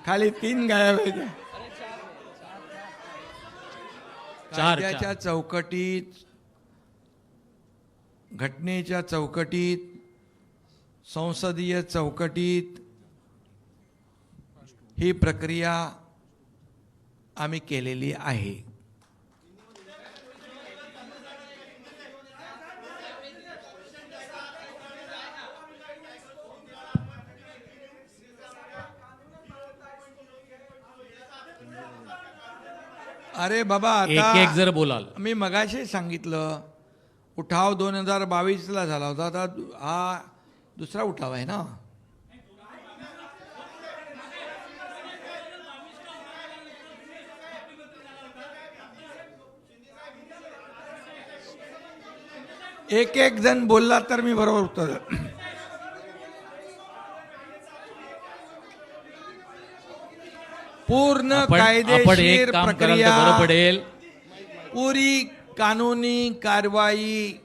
खाली 3 गायब आहेत. कायद्याच्या चौकटीत, घटनेच्या चौकटीत, संसदीय चौकटीत ही प्रक्रिया आम्ही केलेली आहे. अरे बाबा, आता एक जर बोलाल. मी मगाशी सांगितलं उठाव 2022ला झाला होता, आता हा दुसरा उठाव आहे ना. एक जण बोलला तर मी बरोबर उत्तर. पूर्ण कायदेशीर प्रक्रिया, बरं पडेल. पूरी कानूनी कार्रवाई,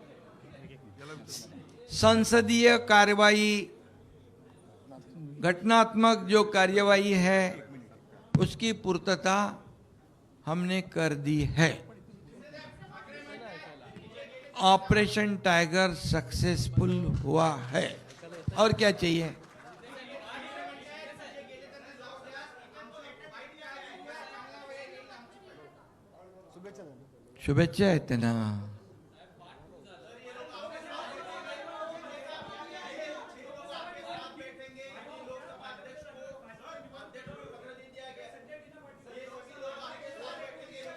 संसदीय कार्रवाई, घटनात्मक जो कार्यवाही है उसकी पूर्तता हमने कर दी है. ऑपरेशन टाइगर सक्सेसफुल हुआ है. और क्या चाहिए? शुभेच्छा आहेत त्यांना.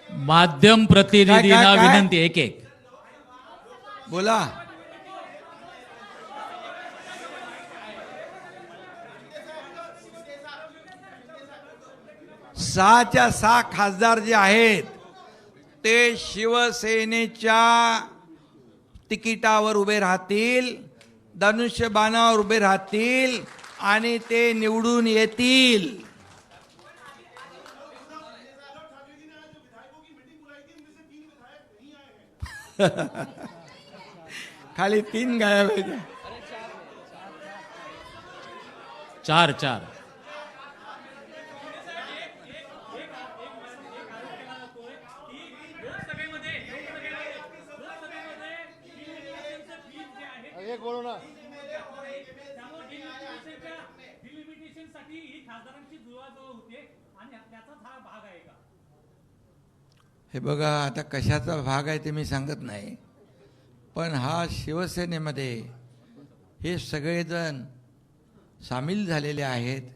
माध्यम प्रतिनिधींना काय? विनंती. एक बोला. सहाच्या 6 खासदार जे आहेत ते शिवसेनेच्या तिकिटावर उभे राहतील, धनुष्यबाणावर उभे राहतील आणि ते निवडून येतील. खाली 3 गायब आहेत. 4 हे बघा, आता कशाचा भाग आहे ते मी सांगत नाही, पण हा शिवसेनेमध्ये हे सगळेजण सामील झालेले आहेत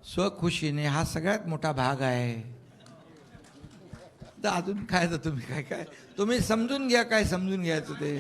स्वखुशीने. हा सगळ्यात मोठा भाग आहे. तर अजून काय, तर तुम्ही काय तुम्ही समजून घ्या, काय समजून घ्यायचं ते.